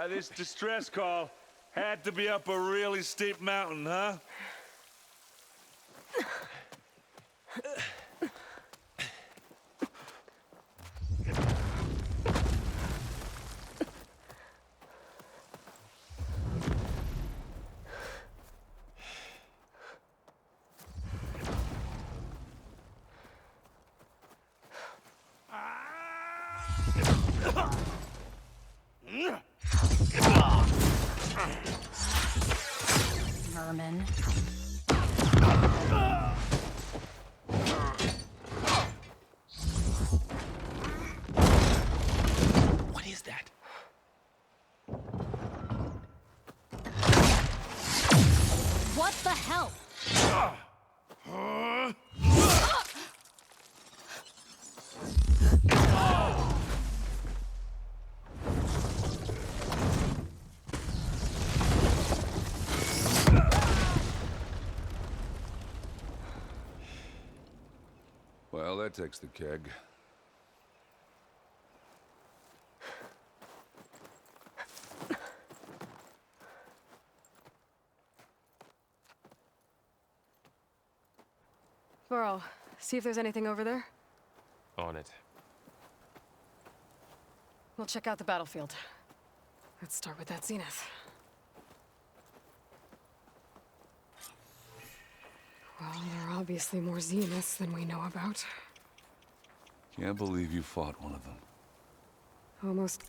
This distress call had to be up a really steep mountain, huh? Merman. What is that? What the hell? Well, that takes the keg. Burrow, see if there's anything over there. On it. We'll check out the battlefield. Let's start with that zenith. Well, there are obviously more zeniths than we know about. Can't believe you fought one of them. Almost.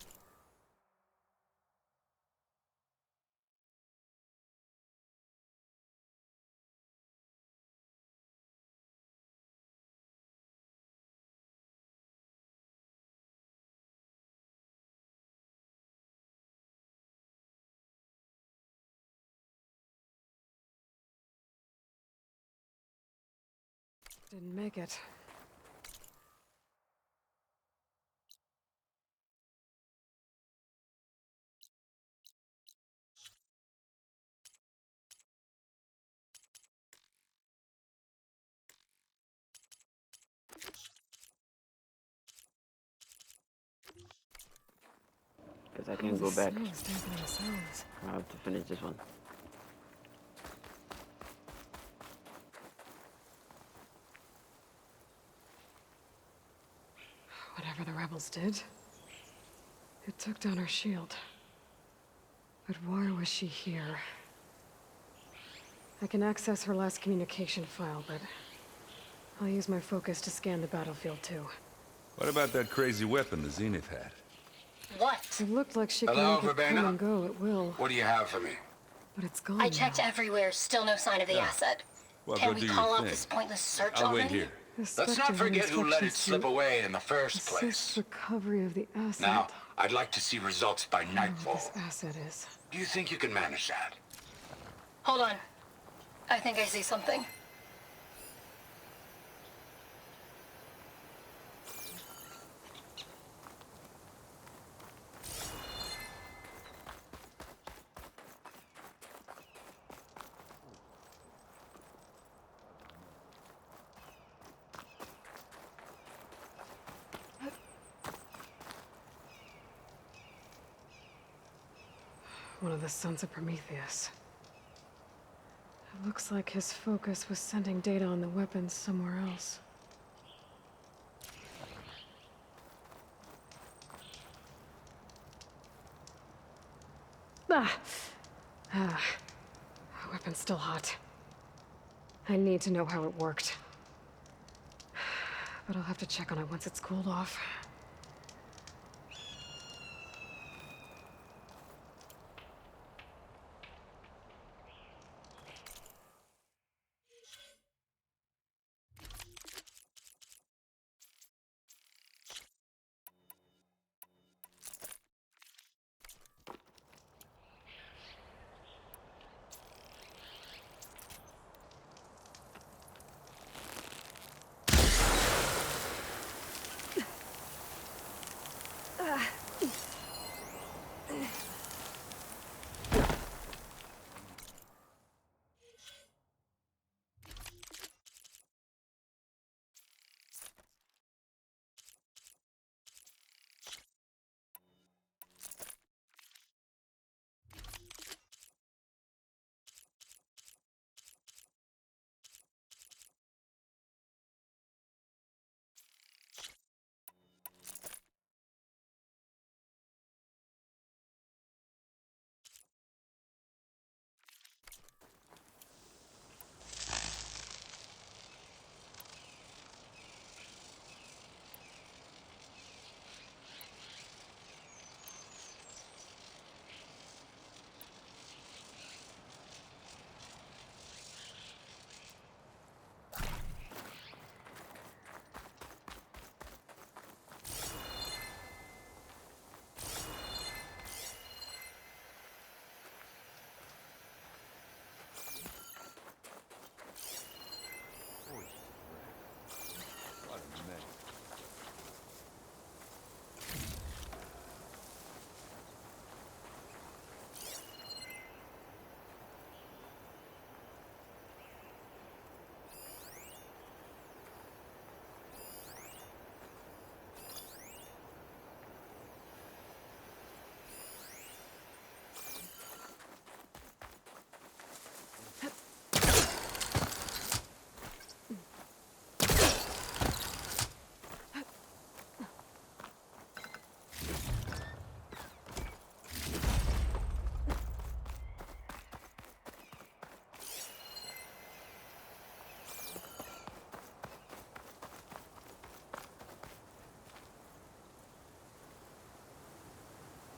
Didn't make it. Because I can't go back. Sounds. I have to finish this one. Whatever the rebels did, it took down her shield. But why was she here? I can access her last communication file, but I'll use my focus to scan the battlefield too. What about that crazy weapon the Zenith had? What? It looked like she could Hello, make it Verbena? come and go at will, What do you have for me? but it's gone I checked now. everywhere, still no sign of the asset. Well, Can go we do call your off thing. this pointless search I'll already? wait here. The Let's not Spectre forget who let it instructions slip to away in the first assist place. recovery of the asset. Now, I'd like to see results by I don't know nightfall. what this asset is. Do you think you can manage that? Hold on. I think I see something. One of the sons of Prometheus. It looks like his focus was sending data on the weapons somewhere else. Ah, weapon's still hot. I need to know how it worked. But I'll have to check on it once it's cooled off.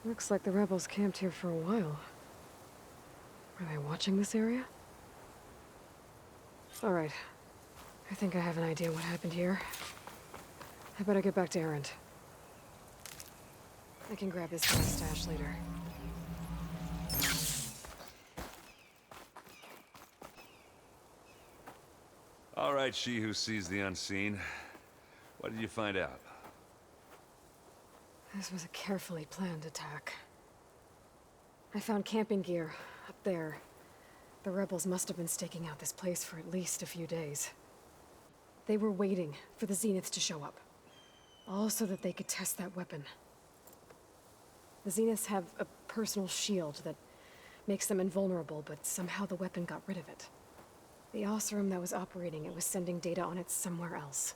Looks like the rebels camped here for a while. Were they watching this area? Alright. I think I have an idea what happened here. I better get back to Erend. I can grab this guy's stash later. All right, she who sees the unseen. What did you find out? This was a carefully planned attack. I found camping gear up there. The rebels must have been staking out this place for at least a few days. They were waiting for the Zeniths to show up. All so that they could test that weapon. The Zeniths have a personal shield that makes them invulnerable, but somehow the weapon got rid of it. The Oseram that was operating it was sending data on it somewhere else.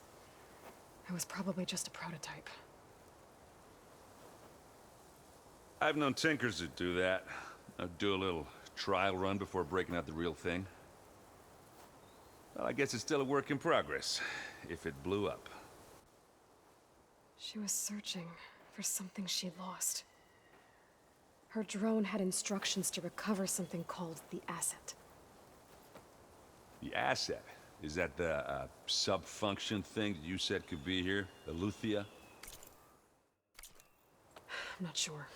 It was probably just a prototype. I've known tinkers that do that. Do a little trial run before breaking out the real thing. Well, I guess it's still a work in progress, if it blew up. She was searching for something she lost. Her drone had instructions to recover something called the asset. The asset? Is that the sub-function thing that you said could be here? The Luthia? I'm not sure.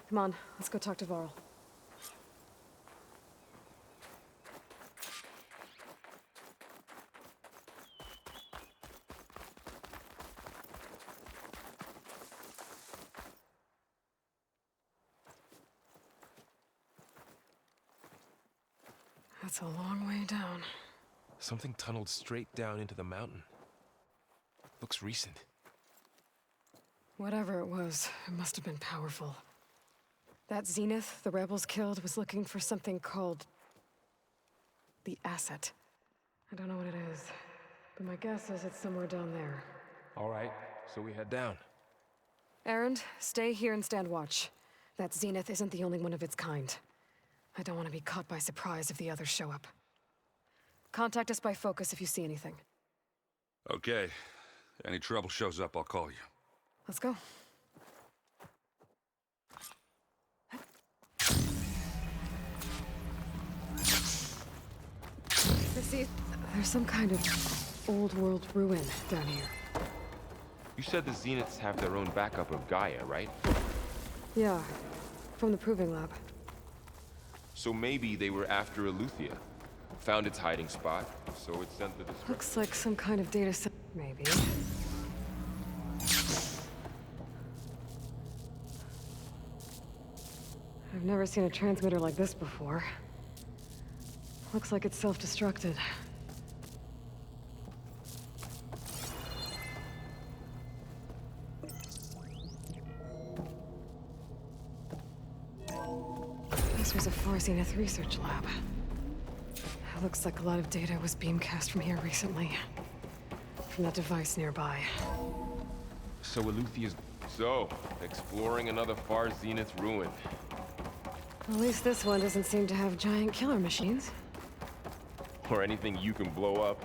Come on, let's go talk to Varl. That's a long way down. Something tunneled straight down into the mountain. Looks recent. Whatever it was, it must have been powerful. That Zenith the rebels killed was looking for something called the asset. I don't know what it is, but my guess is it's somewhere down there. All right, so we head down. Erend, stay here and stand watch. That Zenith isn't the only one of its kind. I don't want to be caught by surprise if the others show up. Contact us by focus if you see anything. Okay. Any trouble shows up, I'll call you. Let's go. See, there's some kind of old world ruin down here. You said the Zeniths have their own backup of Gaia, right? Yeah, from the proving lab. So maybe they were after Eleuthia. Found its hiding spot, so it sent the destruction. Looks like some kind of data set, maybe. I've never seen a transmitter like this before. Looks like it's self-destructed. This was a Far Zenith research lab. It looks like a lot of data was beamcast from here recently. From that device nearby. So Eleuthia's... So, exploring another Far Zenith ruin. At least this one doesn't seem to have giant killer machines. Or anything you can blow up.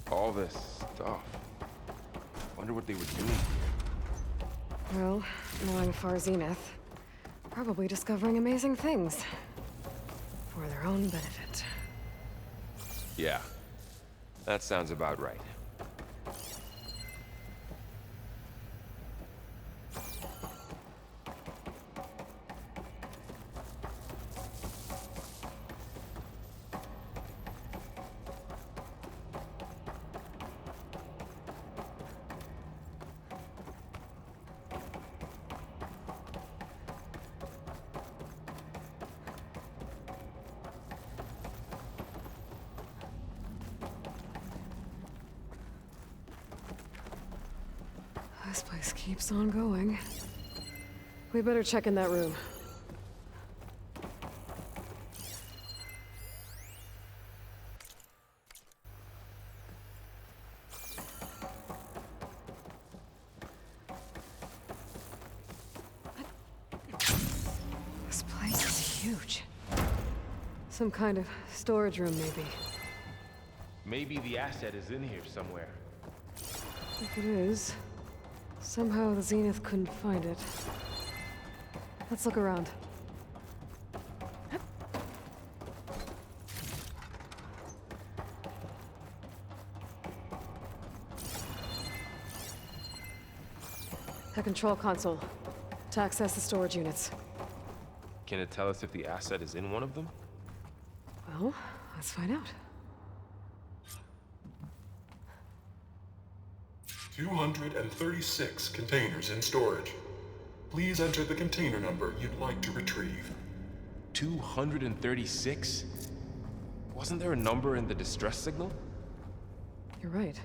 All this stuff. Wonder what they were doing. Well, knowing Far Zenith, probably discovering amazing things. For their own benefit. Yeah, that sounds about right. This place keeps on going. We better check in that room. huge. Some kind of storage room, maybe. Maybe the asset is in here somewhere. If it is, somehow the Zenith couldn't find it. Let's look around. The control console. To access the storage units. Can it tell us if the asset is in one of them? Well, let's find out. 236 containers in storage. Please enter the container number you'd like to retrieve. 236? Wasn't there a number in the distress signal? You're right.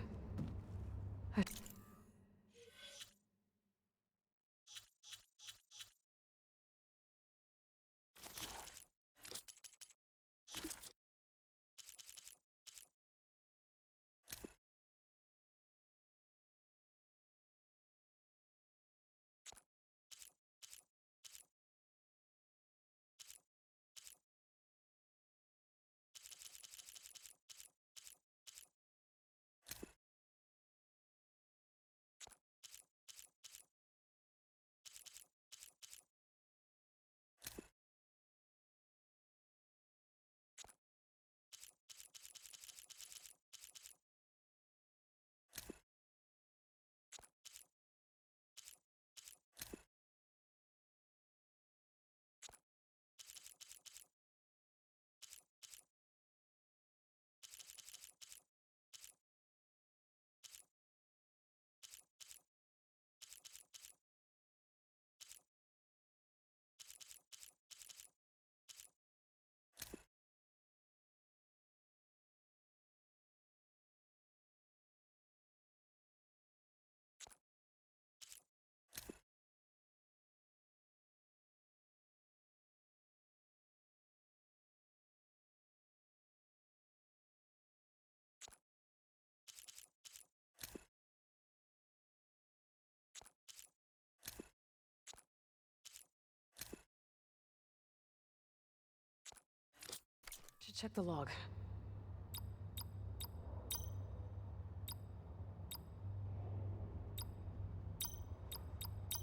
Should check the log.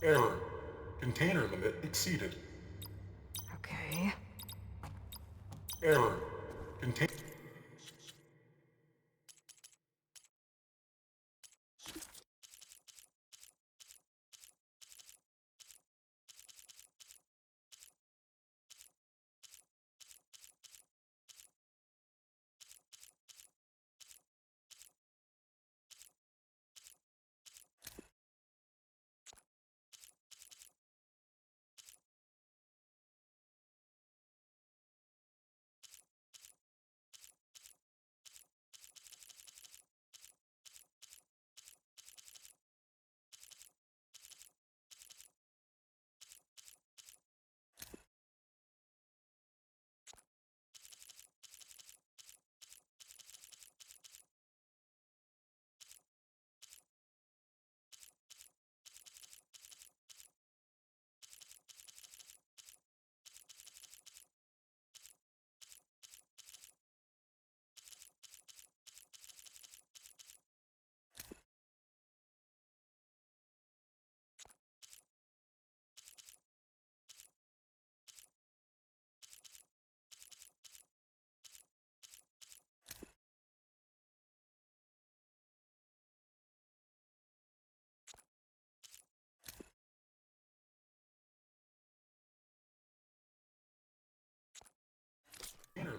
Error. Container limit exceeded. Okay. Error. Container...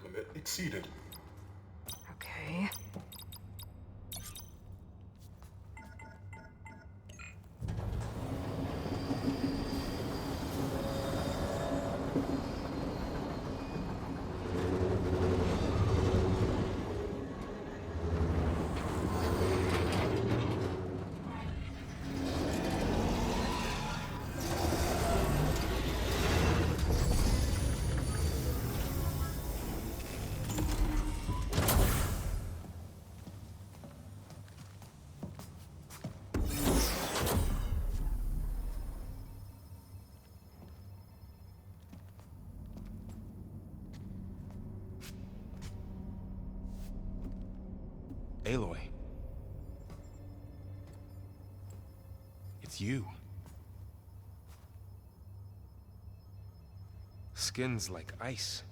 limit exceeded. Okay. Aloy. It's you. Skin's like ice.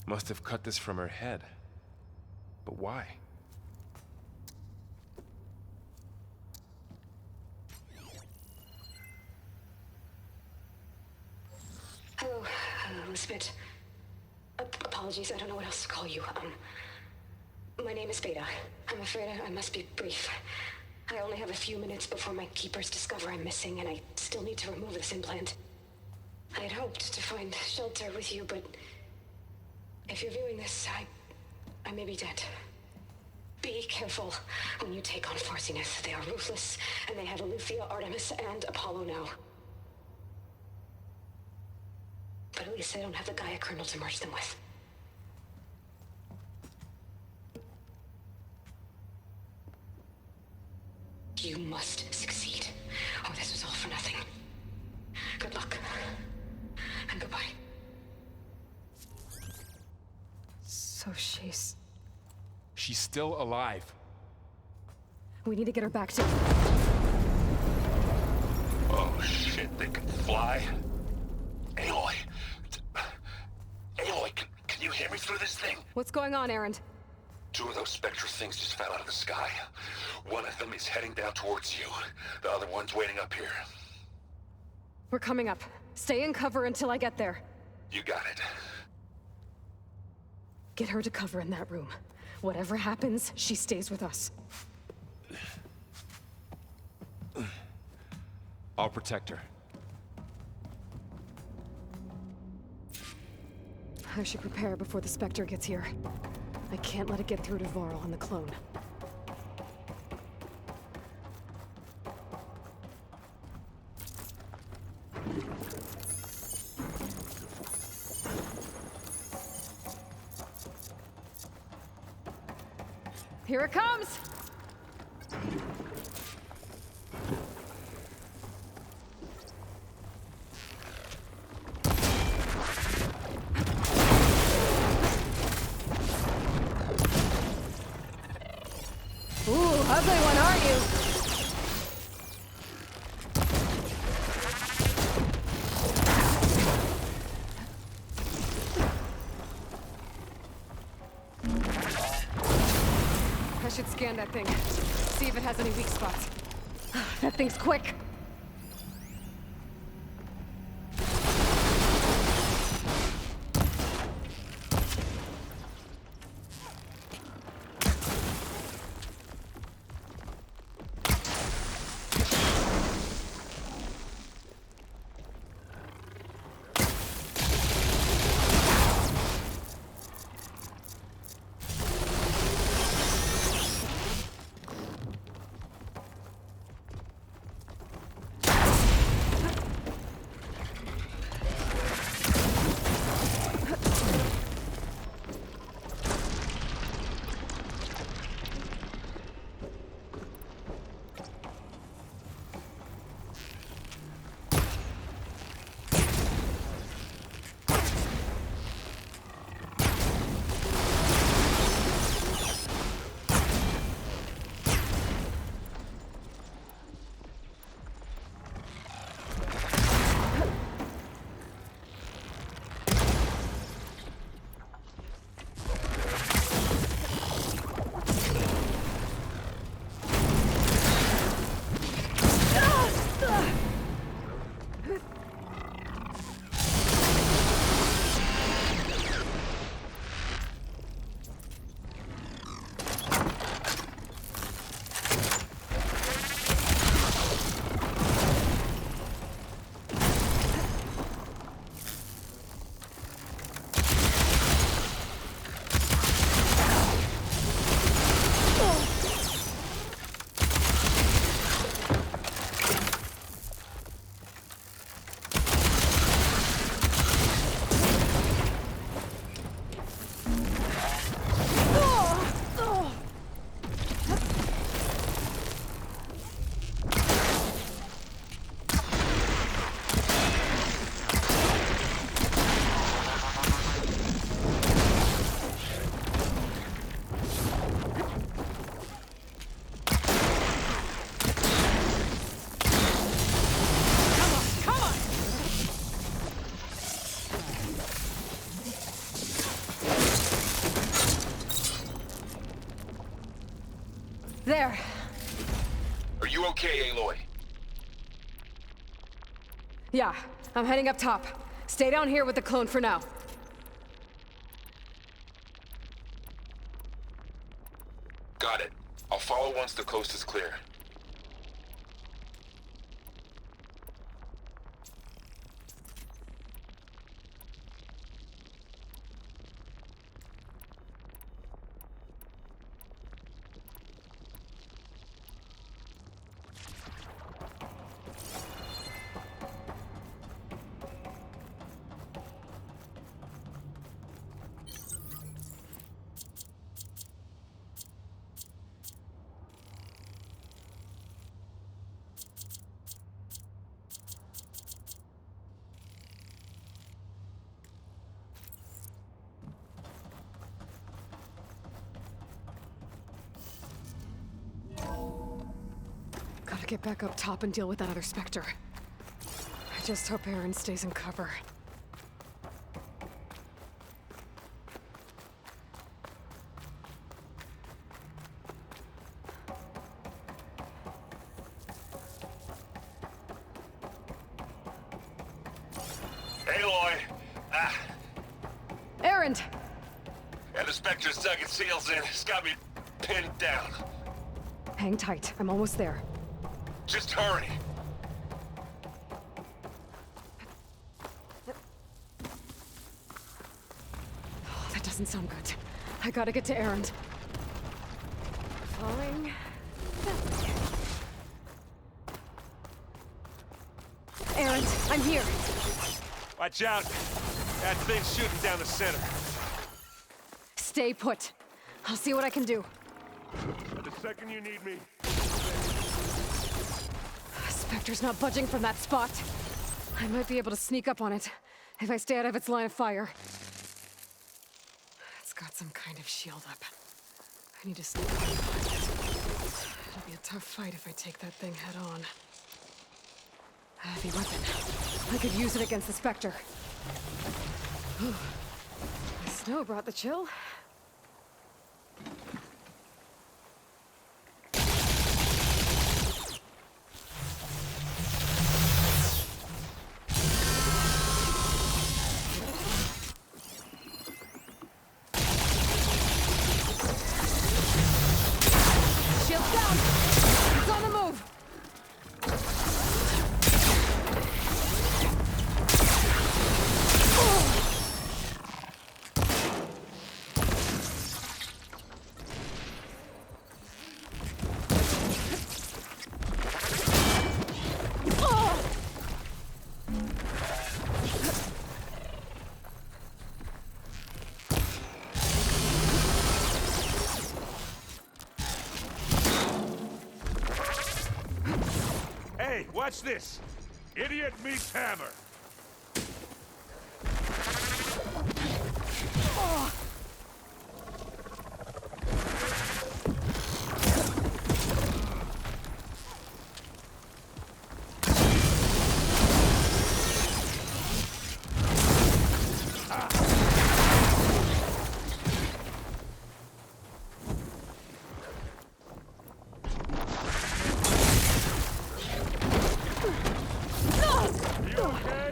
Must have cut this from her head. But why? Hello, Miss Smith. Apologies, I don't know what else to call you. My name is Beta. I'm afraid I must be brief. I only have a few minutes before my keepers discover I'm missing, and I still need to remove this implant. I had hoped to find shelter with you, but if you're viewing this, I may be dead. Be careful when you take on Far Zenith. They are ruthless, and they have Aletheia, Artemis, and Apollo now. But at least they don't have the Gaia kernel to merge them with. You must succeed, or this was all for nothing. Good luck, and goodbye. So she's... She's still alive. We need to get her back to... Oh, shit, they can fly? Aloy. Aloy, can you hear me through this thing? What's going on, Erend? 2 of those spectral things just fell out of the sky. One of them is heading down towards you. The other one's waiting up here. We're coming up. Stay in cover until I get there. You got it. Get her to cover in that room. Whatever happens, she stays with us. I'll protect her. I should prepare before the Spectre gets here. I can't let it get through to Varl and the clone. Here it comes! Ooh, ugly one, aren't you? I should scan that thing. See if it has any weak spots. That thing's quick. There. Are you okay, Aloy? Yeah, I'm heading up top. Stay down here with the clone for now. Got it. I'll follow once the coast is clear. Gotta get back up top and deal with that other Spectre. I just hope Aaron stays in cover. Aloy! Aaron! And the Spectre's dug its heels in. It's got me pinned down. Hang tight, I'm almost there. Just hurry. Oh, that doesn't sound good. I gotta get to Aaron. Falling. Aaron, I'm here. Watch out! That thing's shooting down the center. Stay put. I'll see what I can do. The second you need me. Spectre's not budging from that spot. I might be able to sneak up on it if I stay out of its line of fire. It's got some kind of shield up. I need to sneak up behind it. It'll be a tough fight if I take that thing head on. A heavy weapon. I could use it against the Spectre. Whew. The snow brought the chill. Shield's down! It's on the move! Hey, watch this! Idiot meets hammer! You okay?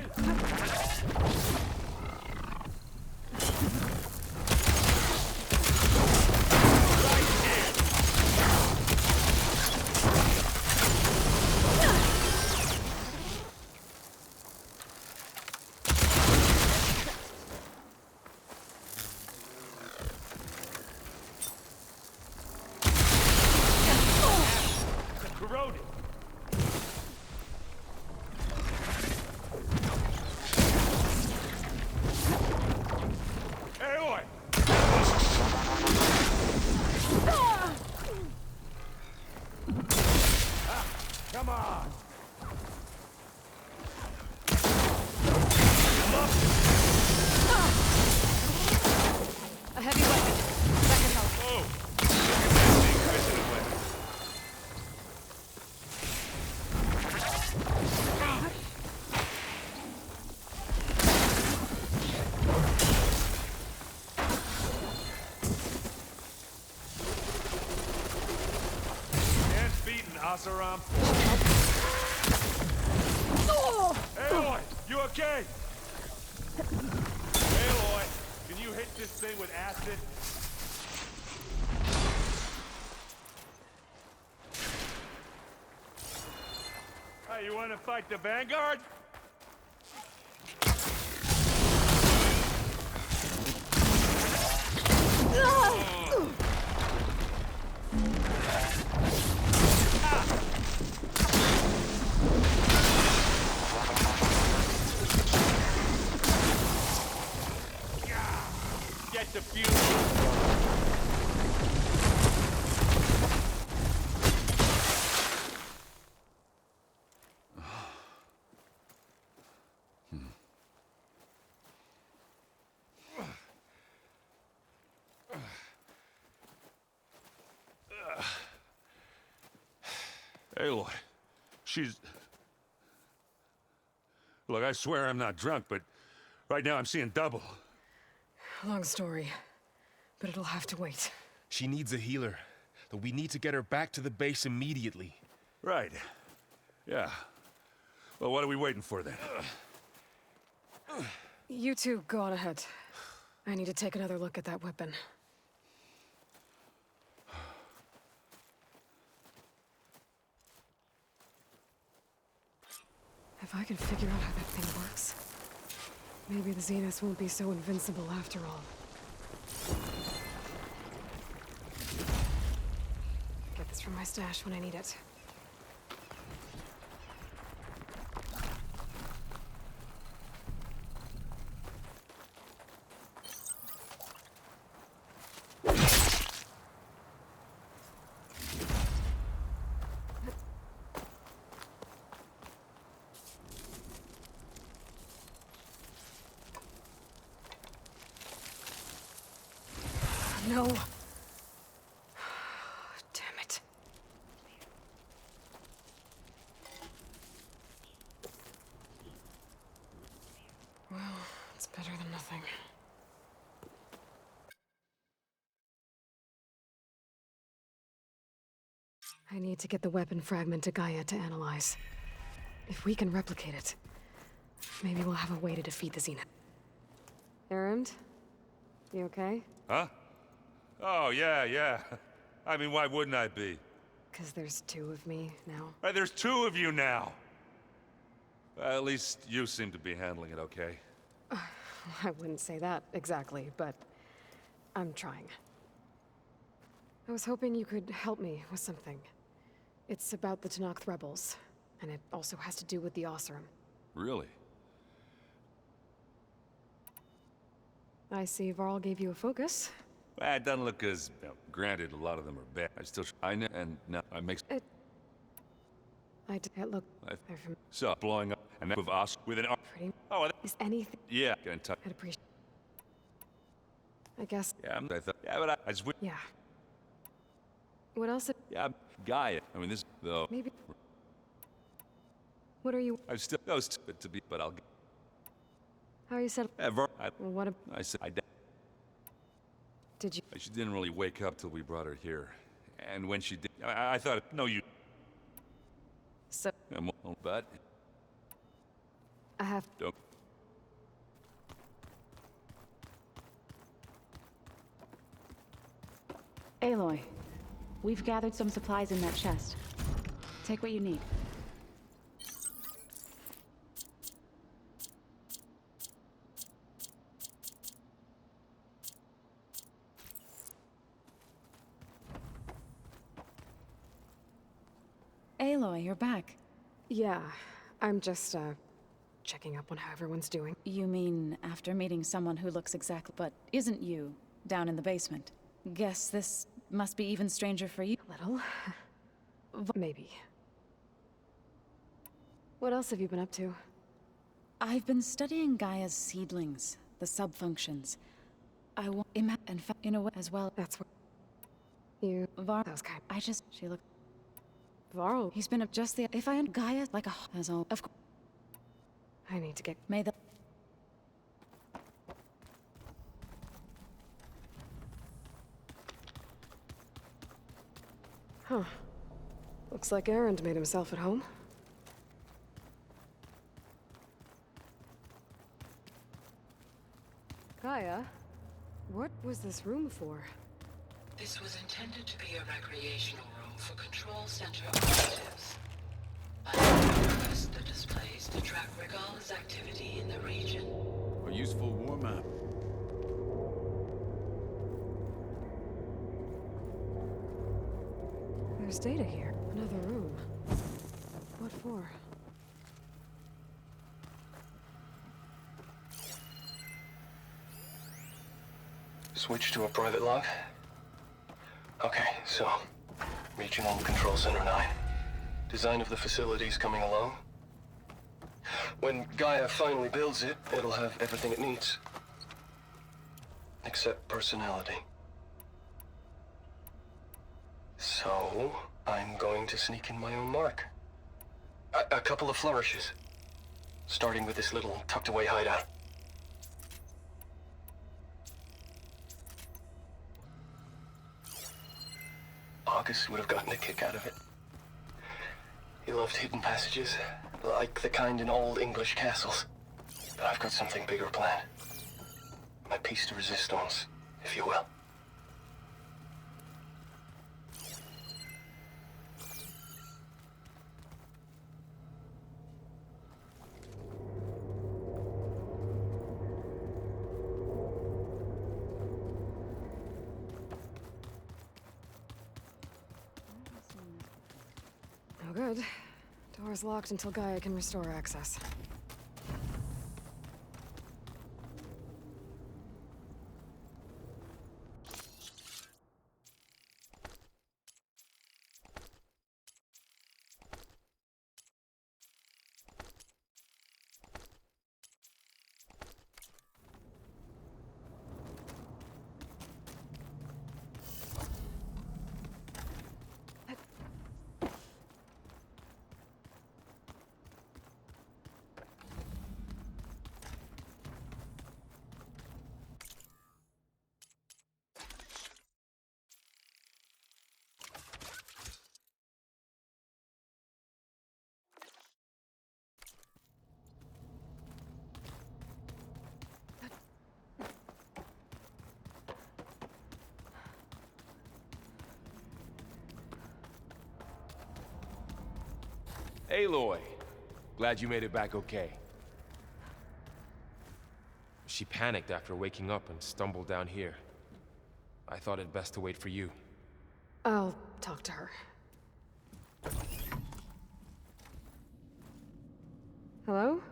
Asaram. Aloy, you okay? Aloy, can you hit this thing with acid? Hey, you want to fight the Vanguard? Get the fuse. Aloy, she's... Look, I swear I'm not drunk, but right now I'm seeing double. Long story, but it'll have to wait. She needs a healer. But we need to get her back to the base immediately. Right. Yeah. Well, what are we waiting for then? You two go on ahead. I need to take another look at that weapon. If I can figure out how that thing works, maybe the Zeniths won't be so invincible after all. Get this from my stash when I need it. No. Damn it. Well, it's better than nothing. I need to get the weapon fragment to Gaia to analyze. If we can replicate it, maybe we'll have a way to defeat the Zenith. Erend? You okay? Huh? Oh, yeah. I mean, why wouldn't I be? 'Cause there's two of me now. Right, there's two of you now. At least you seem to be handling it okay. I wouldn't say that exactly, but I'm trying. I was hoping you could help me with something. It's about the Tenakth rebels, and it also has to do with the Oseram. Really? I see Varl gave you a focus. Well, it doesn't look as... granted, a lot of them are bad. I know, and now I make... It look... They're from So, blowing up, and that with us, with an... pretty... Oh, Is anything... yeah, get in touch. I'd appreciate... I guess... Yeah, I thought... Yeah, but I just... Yeah. What else? Yeah, Gaia. I mean, this, though... Maybe... What are you... I still... Those to be... But I'll... How are you set up? Ever... Well, what... I said... Did you... She didn't really wake up till we brought her here. And when she did... I thought... No, you... So... But... I have... Don't... Aloy, we've gathered some supplies in that chest. Take what you need. Aloy, you're back. Yeah. I'm just, checking up on how everyone's doing. You mean after meeting someone who looks exactly but isn't you, down in the basement? Guess this must be even stranger for you. Little. Maybe. What else have you been up to? I've been studying Gaia's seedlings, the subfunctions. I want in a way as well. That's what... You... Var... Those kind... She looked... Varl. He's been just the... If I... Gaia, like a... As all... Of course. I need to get... May the... Huh. Looks like Erend made himself at home. Gaia, what was this room for? This was intended to be a recreational room for Control Center operatives. I request the displays to track Regal's activity in the region. A useful warm-up. There's data here. Another room. What for? Switch to a private log? Okay, so... Regional Control Center 9. Design of the facility's coming along. When Gaia finally builds it, it'll have everything it needs. Except personality. So, I'm going to sneak in my own mark. A couple of flourishes. Starting with this little tucked-away hideout. August would have gotten a kick out of it. He loved hidden passages, like the kind in old English castles. But I've got something bigger planned. My piece de resistance, if you will. No good. Door's locked until Gaia can restore access. Aloy, glad you made it back okay. She panicked after waking up and stumbled down here. I thought it best to wait for you. I'll talk to her. Hello?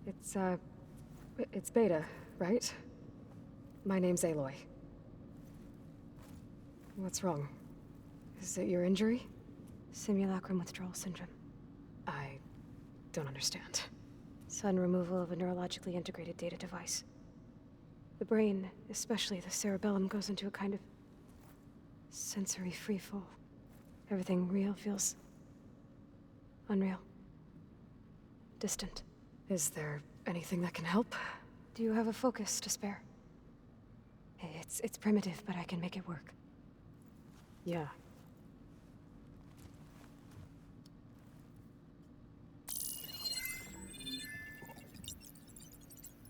It's Beta, right? My name's Aloy. What's wrong? Is it your injury? Simulacrum withdrawal syndrome. I don't understand. Sudden removal of a neurologically integrated data device. The brain, especially the cerebellum, goes into a kind of sensory freefall. Everything real feels unreal. Distant. Is there anything that can help? Do you have a focus to spare? It's primitive, but I can make it work. Yeah.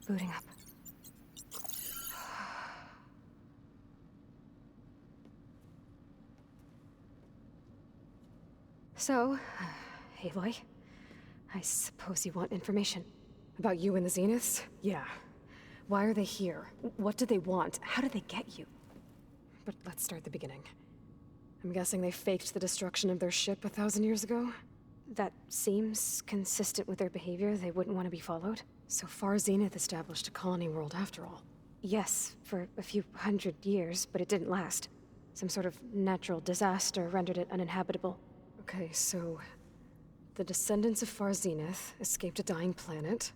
Booting up. So, Aloy, I suppose you want information. About you and the Zeniths? Yeah. Why are they here? What do they want? How did they get you? But let's start at the beginning. I'm guessing they faked the destruction of their ship 1,000 years ago? That seems consistent with their behavior. They wouldn't want to be followed. So far, Zenith established a colony world after all. Yes, for a few hundred years, but it didn't last. Some sort of natural disaster rendered it uninhabitable. Okay, so... the descendants of Far Zenith escaped a dying planet,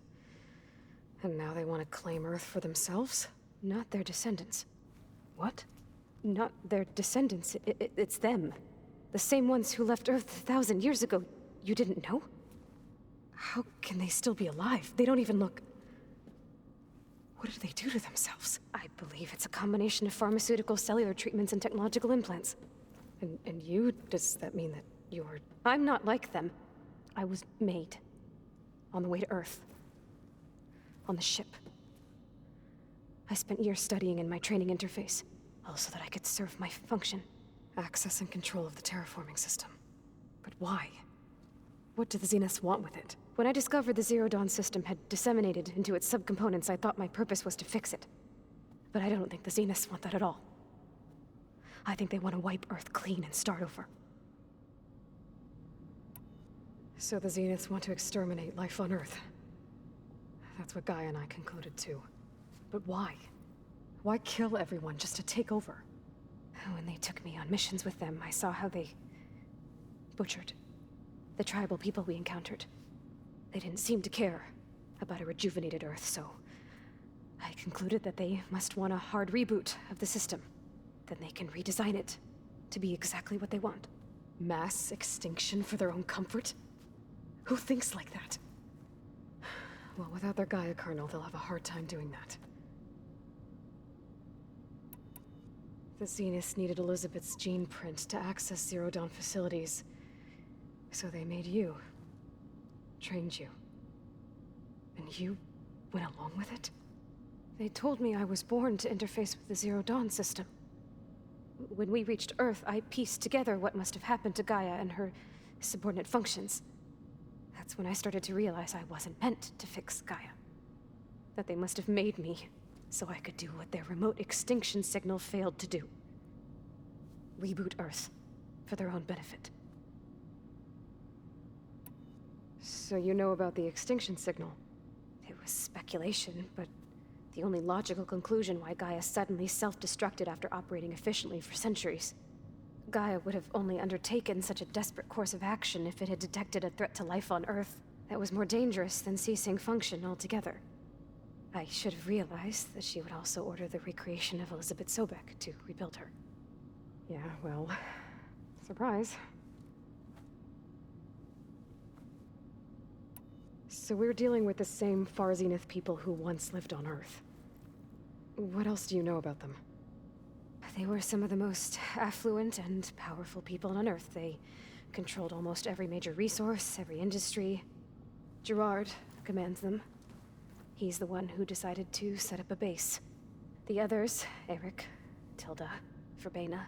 and now they want to claim Earth for themselves? Not their descendants. What? Not their descendants. It's them. The same ones who left Earth 1,000 years ago. You didn't know? How can they still be alive? They don't even look... What did they do to themselves? I believe it's a combination of pharmaceutical, cellular treatments, and technological implants. And you? Does that mean that you're... I'm not like them. I was made. On the way to Earth. On the ship. I spent years studying in my training interface, all so that I could serve my function. Access and control of the terraforming system. But why? What do the Zeniths want with it? When I discovered the Zero Dawn system had disseminated into its subcomponents, I thought my purpose was to fix it. But I don't think the Zeniths want that at all. I think they want to wipe Earth clean and start over. So the Zeniths want to exterminate life on Earth. That's what Gaia and I concluded too. But why? Why kill everyone just to take over? When they took me on missions with them, I saw how they butchered the tribal people we encountered. They didn't seem to care about a rejuvenated Earth, so I concluded that they must want a hard reboot of the system. Then they can redesign it to be exactly what they want. Mass extinction for their own comfort? Who thinks like that? Well, without their Gaia kernel, they'll have a hard time doing that. The Zeniths needed Elizabeth's gene print to access Zero Dawn facilities. So they made you. Trained you. And you went along with it? They told me I was born to interface with the Zero Dawn system. When we reached Earth, I pieced together what must have happened to Gaia and her subordinate functions. That's when I started to realize I wasn't meant to fix Gaia. That they must have made me so I could do what their remote extinction signal failed to do. Reboot Earth for their own benefit. So you know about the extinction signal? It was speculation, but the only logical conclusion why Gaia suddenly self-destructed after operating efficiently for centuries. Gaia would have only undertaken such a desperate course of action if it had detected a threat to life on Earth that was more dangerous than ceasing function altogether. I should have realized that she would also order the recreation of Elizabeth Sobek to rebuild her. Yeah, well, surprise. So we're dealing with the same Far Zenith people who once lived on Earth. What else do you know about them? They were some of the most affluent and powerful people on Earth. They controlled almost every major resource, every industry. Gerard commands them. He's the one who decided to set up a base. The others, Eric, Tilda, Verbena,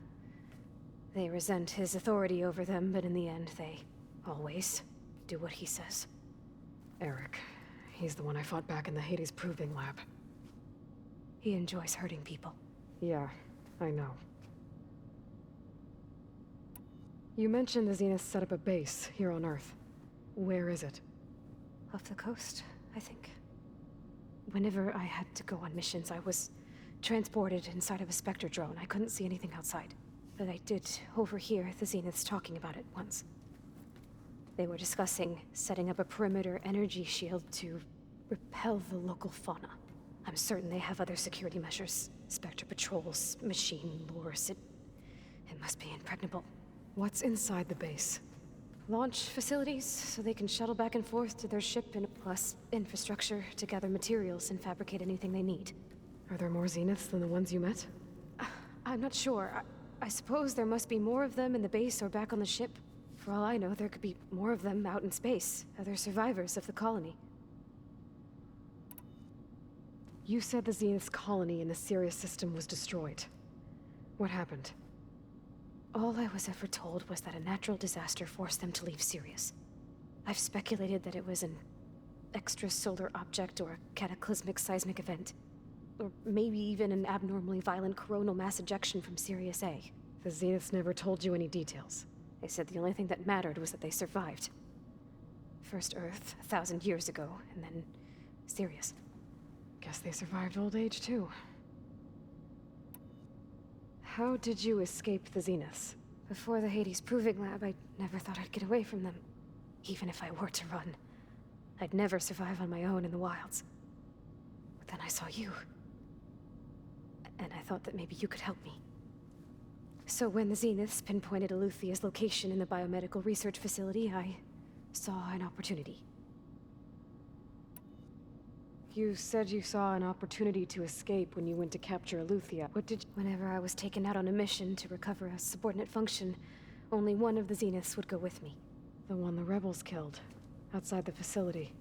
they resent his authority over them, but in the end, they always do what he says. Eric. He's the one I fought back in the Hades Proving Lab. He enjoys hurting people. Yeah, I know. You mentioned the Zenith set up a base here on Earth. Where is it? Off the coast, I think. Whenever I had to go on missions, I was transported inside of a Spectre drone. I couldn't see anything outside. But I did overhear the Zeniths talking about it once. They were discussing setting up a perimeter energy shield to repel the local fauna. I'm certain they have other security measures. Spectre patrols, machine lures. It must be impregnable. What's inside the base? Launch facilities, so they can shuttle back and forth to their ship, and plus infrastructure to gather materials and fabricate anything they need. Are there more Zeniths than the ones you met? I'm not sure. I suppose there must be more of them in the base or back on the ship. For all I know, there could be more of them out in space, other survivors of the colony. You said the Zenith's colony in the Sirius system was destroyed. What happened? All I was ever told was that a natural disaster forced them to leave Sirius. I've speculated that it was an extrasolar object or a cataclysmic seismic event. Or maybe even an abnormally violent coronal mass ejection from Sirius A. The Zeniths never told you any details. They said the only thing that mattered was that they survived. First Earth, 1,000 years ago, and then Sirius. Guess they survived old age, too. How did you escape the Zeniths? Before the Hades Proving Lab, I never thought I'd get away from them. Even if I were to run, I'd never survive on my own in the wilds. But then I saw you. And I thought that maybe you could help me. So when the Zeniths pinpointed Eluthia's location in the biomedical research facility, I saw an opportunity. You said you saw an opportunity to escape when you went to capture Aletheia. What did Whenever I was taken out on a mission to recover a subordinate function, only one of the Zeniths would go with me. The one the rebels killed, outside the facility.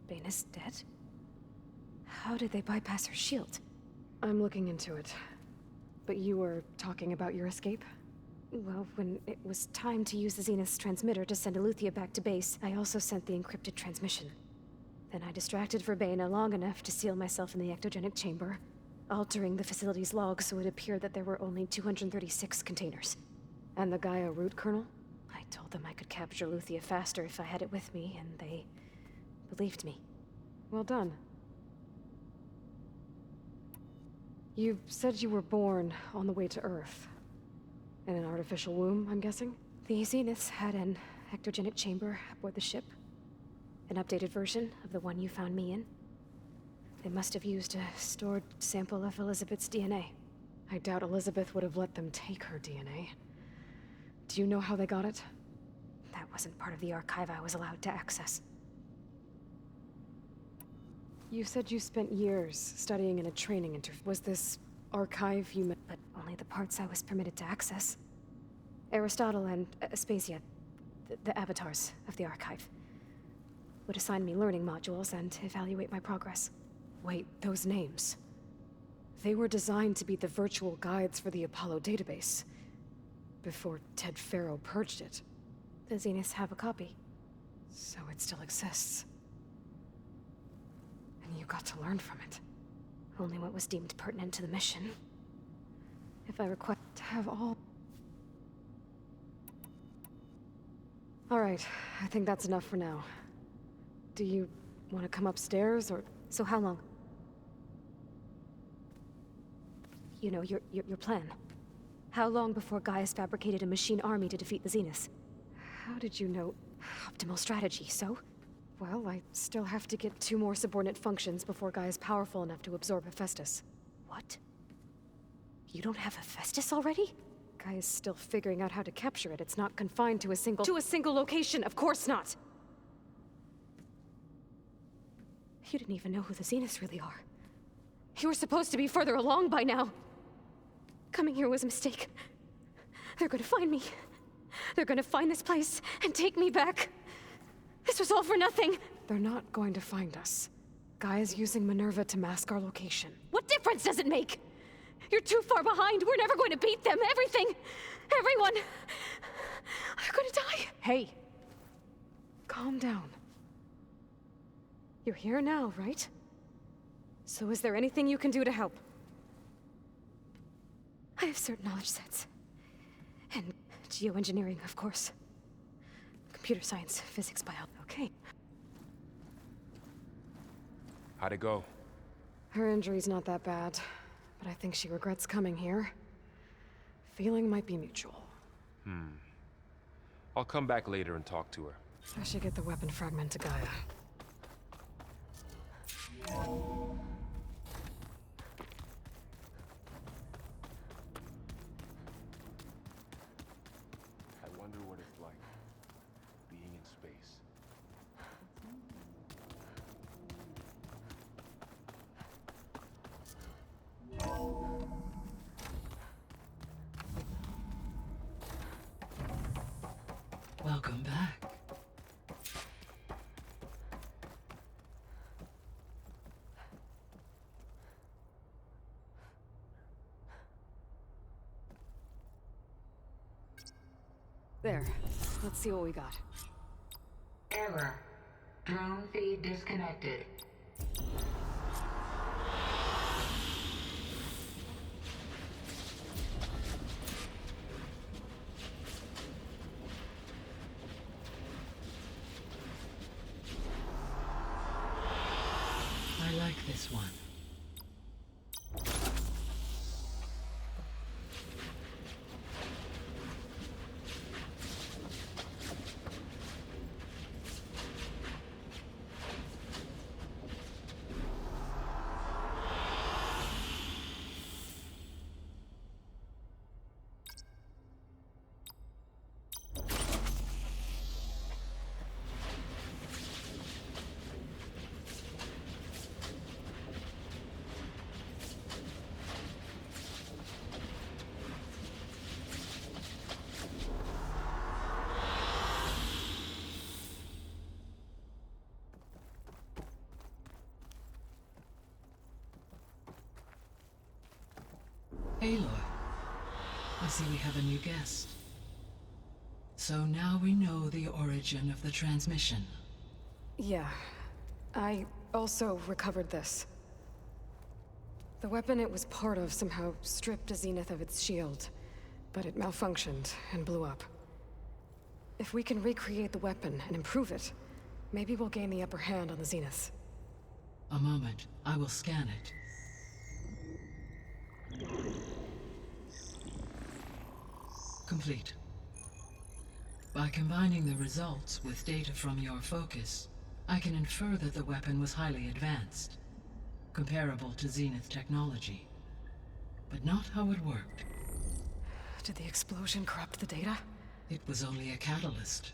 Baina's dead? How did they bypass her shield? I'm looking into it. But you were talking about your escape? Well, when it was time to use the Zenith's transmitter to send Aletheia back to base, I also sent the encrypted transmission. Then I distracted Verbena long enough to seal myself in the ectogenic chamber, altering the facility's log so it appeared that there were only 236 containers. And the Gaia root kernel? I told them I could capture Aletheia faster if I had it with me, and they believed me. Well done. You said you were born on the way to Earth. In an artificial womb, I'm guessing? The Zeniths had an ectogenic chamber aboard the ship. An updated version of the one you found me in. They must have used a stored sample of Elizabeth's DNA. I doubt Elizabeth would have let them take her DNA. Do you know how they got it? That wasn't part of the archive I was allowed to access. You said you spent years studying in a training Was this archive you met? But only the parts I was permitted to access. Aristotle and Aspasia, the avatars of the archive, would assign me learning modules and evaluate my progress. Wait, those names. They were designed to be the virtual guides for the Apollo database. Before Ted Faro purged it. The Zeniths have a copy. So it still exists. And you got to learn from it. Only what was deemed pertinent to the mission. If I request to have all... Alright, I think that's enough for now. Do you want to come upstairs, or... So how long? You know, your plan. How long before Gaius fabricated a machine army to defeat the Zeniths? How did you know? Optimal strategy, so? Well, I still have to get 2 more subordinate functions before Gaia's powerful enough to absorb Hephaestus. What? You don't have Hephaestus already? Gaia's still figuring out how to capture it. It's not confined to a single... To a single location, of course not! You didn't even know who the Zeniths really are. You were supposed to be further along by now! Coming here was a mistake. They're gonna find me. They're gonna find this place and take me back. This was all for nothing. They're not going to find us. Gaia's using Minerva to mask our location. What difference does it make? You're too far behind. We're never going to beat them. Everything. Everyone. They're gonna die. Hey. Calm down. You're here now, right? So is there anything you can do to help? I have certain knowledge sets. And geoengineering, of course. Computer science, physics, biology. Okay. How'd it go? Her injury's not that bad, but I think she regrets coming here. Feeling might be mutual. I'll come back later and talk to her. I should get the weapon fragment to Gaia. I wonder what it's like, being in space. Welcome back. There. Let's see what we got. Error. Drone feed disconnected. I like this one. Aloy, I see we have a new guest. So now we know the origin of the transmission. Yeah. I also recovered this. The weapon it was part of somehow stripped Zenith of its shield, but it malfunctioned and blew up. If we can recreate the weapon and improve it, maybe we'll gain the upper hand on the Zenith. A moment. I will scan it. Complete. By combining the results with data from your focus, I can infer that the weapon was highly advanced, comparable to Zenith technology. But not how it worked. Did the explosion corrupt the data? It was only a catalyst.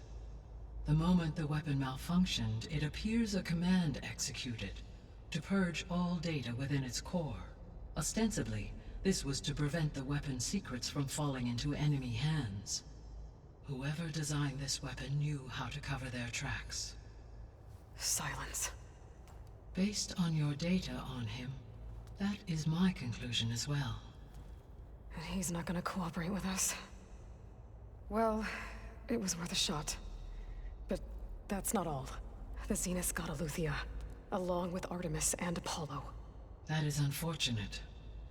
The moment the weapon malfunctioned, it appears a command executed to purge all data within its core. Ostensibly, this was to prevent the weapon's secrets from falling into enemy hands. Whoever designed this weapon knew how to cover their tracks. Silence. Based on your data on him, that is my conclusion as well. And he's not gonna cooperate with us. Well, it was worth a shot. But that's not all. The Zenith got Aletheia, along with Artemis and Apollo. That is unfortunate.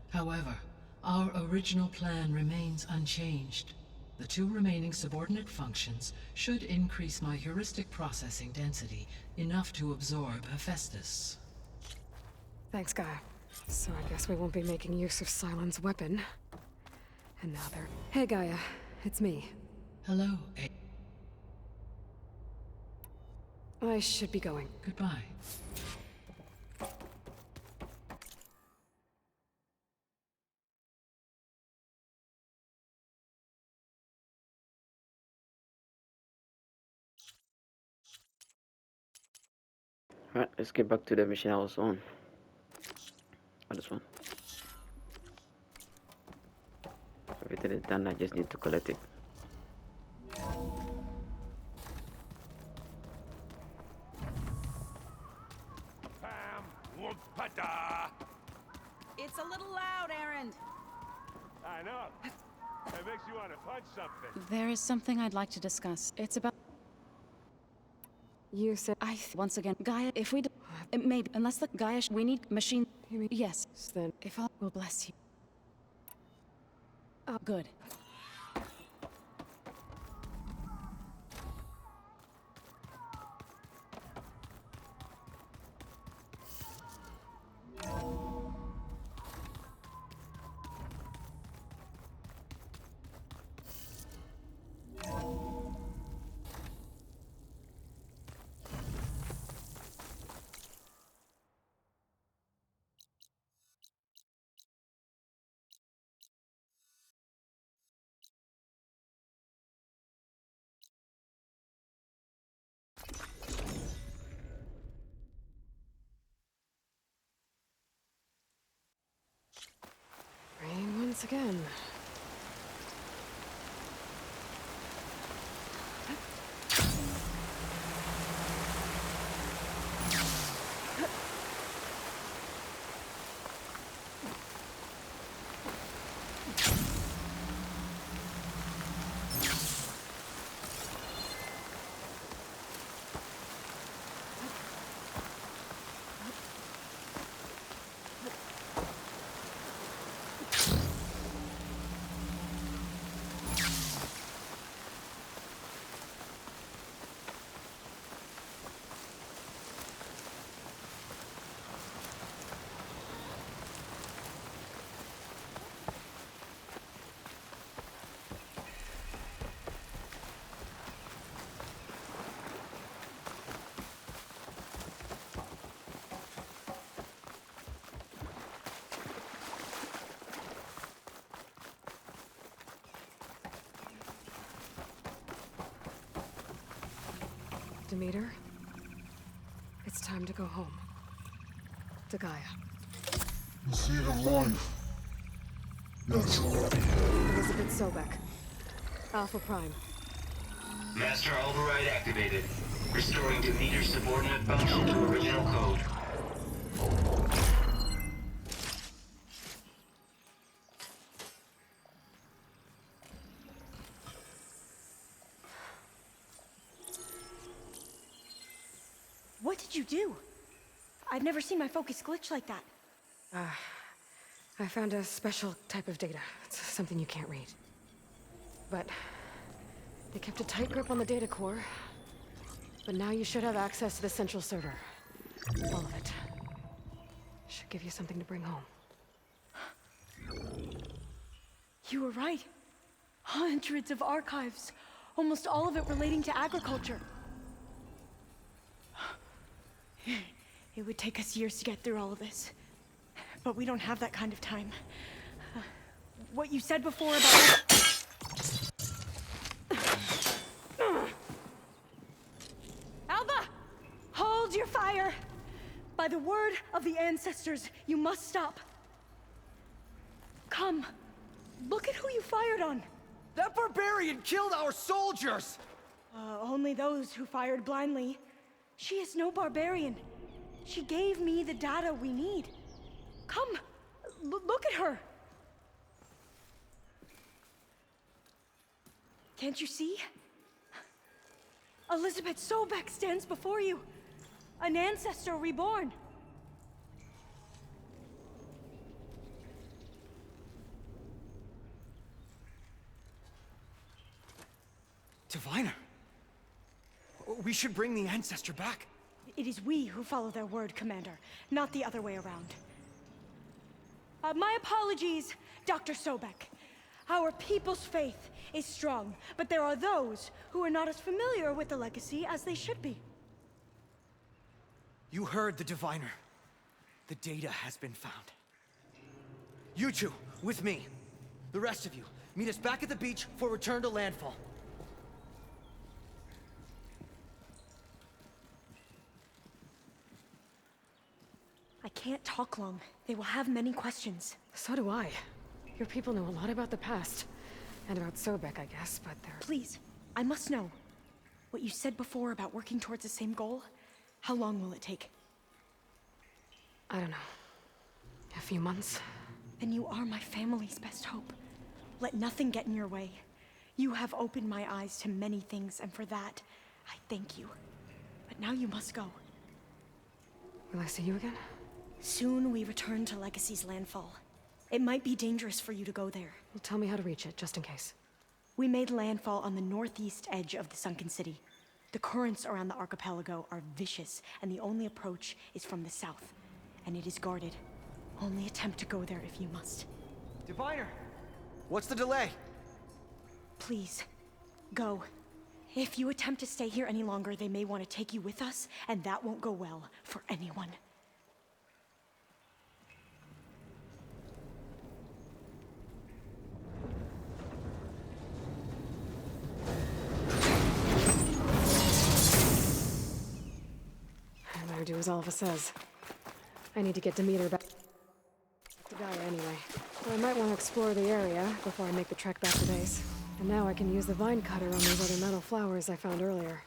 However, our original plan remains unchanged. The two remaining subordinate functions should increase my heuristic processing density enough to absorb Hephaestus. Thanks, Gaia. So I guess we won't be making use of Cylon's weapon. And now they're... Hey, Gaia. It's me. Hello, I should be going. Goodbye. Alright, let's get back to the mission I was on. Oh, this one. Everything is done, I just need to collect it. It's a little loud, Aaron. I know. It makes you want to punch something. There is something I'd like to discuss. It's about... You said... Once again, Gaia, if we... Maybe, unless the Gaia... We need machine... You mean... Yes. Then... If all... Will bless you. Oh, good. Rain once again. Demeter, it's time to go home. To Gaia. The seed of life. Natural. Elizabeth Sobek. Alpha Prime. Master override activated. Restoring Demeter's subordinate function to original code. What did you do? I've never seen my focus glitch like that. I found a special type of data. It's something you can't read. But they kept a tight grip on the data core. But now you should have access to the central server. All of it. Should give you something to bring home. You were right. Hundreds of archives. Almost all of it relating to agriculture. It would take us years to get through all of this. But we don't have that kind of time. What you said before about... Alba! Hold your fire! By the word of the ancestors, you must stop. Come. Look at who you fired on. That barbarian killed our soldiers! Only those who fired blindly. She is no barbarian. She gave me the data we need. Come, look at her. Can't you see? Elizabeth Sobek stands before you. An ancestor reborn. Diviner. We should bring the ancestor back. It is we who follow their word, Commander, not the other way around. My apologies, Dr. Sobek. Our people's faith is strong, but there are those who are not as familiar with the legacy as they should be. You heard the diviner. The data has been found. You two, with me. The rest of you, meet us back at the beach for return to landfall. I can't talk long. They will have many questions. So do I. Your people know a lot about the past. And about Sobek, I guess, but they're... Please, I must know. What you said before about working towards the same goal, how long will it take? I don't know. A few months? Then you are my family's best hope. Let nothing get in your way. You have opened my eyes to many things, and for that, I thank you. But now you must go. Will I see you again? Soon we return to Legacy's landfall. It might be dangerous for you to go there. Well, tell me how to reach it, just in case. We made landfall on the northeast edge of the sunken city. The currents around the archipelago are vicious, and the only approach is from the south. And it is guarded. Only attempt to go there if you must. Diviner! What's the delay? Please, go. If you attempt to stay here any longer, they may want to take you with us, and that won't go well for anyone. I better do as Alva says. I need to get Demeter back to Gaia anyway. But I might want to explore the area before I make the trek back to base. And now I can use the vine cutter on those other metal flowers I found earlier.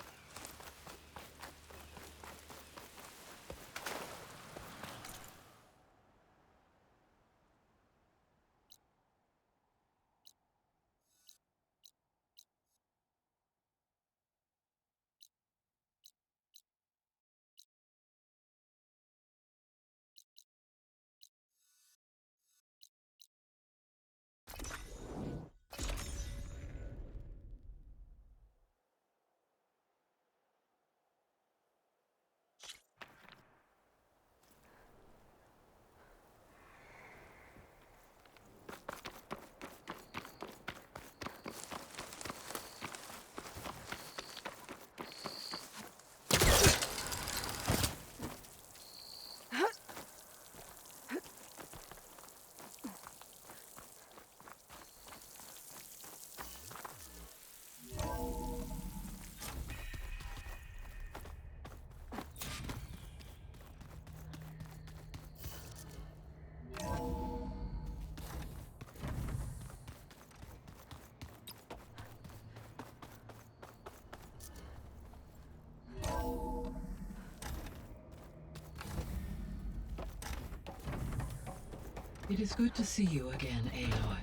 It is good to see you again, Aloy.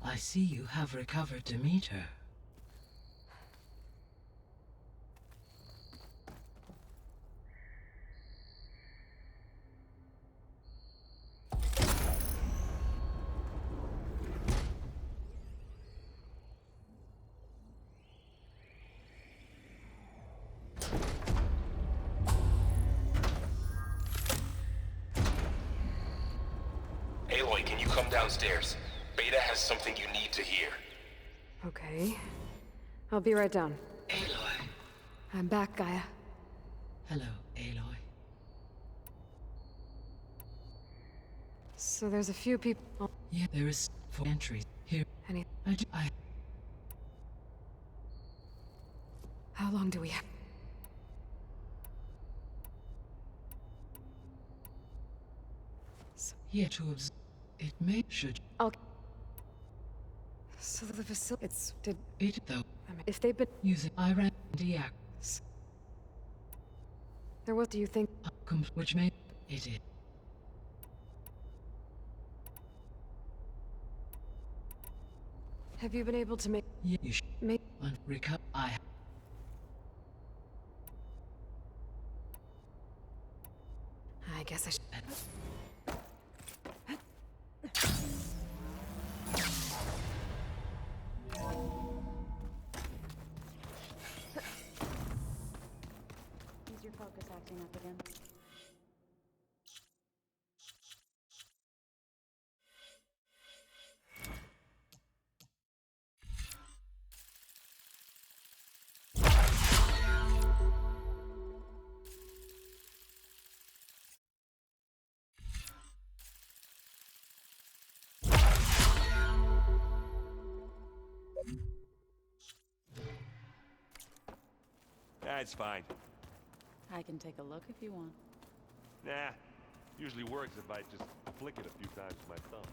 I see you have recovered Demeter. Aloy, can you come downstairs? Beta has something you need to hear. Okay. I'll be right down. Aloy. I'm back, Gaia. Hello, Aloy. So there's a few people... Yeah, there is 4 entries here. Any... I... How long do we have? Yeah, to observe. It may... should... I'll... So the facility... It's... did... It, though. I mean, if they've been... Using Iran Diak. There what do you think? Which may... It is. Have you been able to make... Yeah, you should... Make... Recover... I... guess I should... Is your focus acting up again? That's fine. I can take a look if you want. Nah. Usually works if I just flick it a few times with my thumb.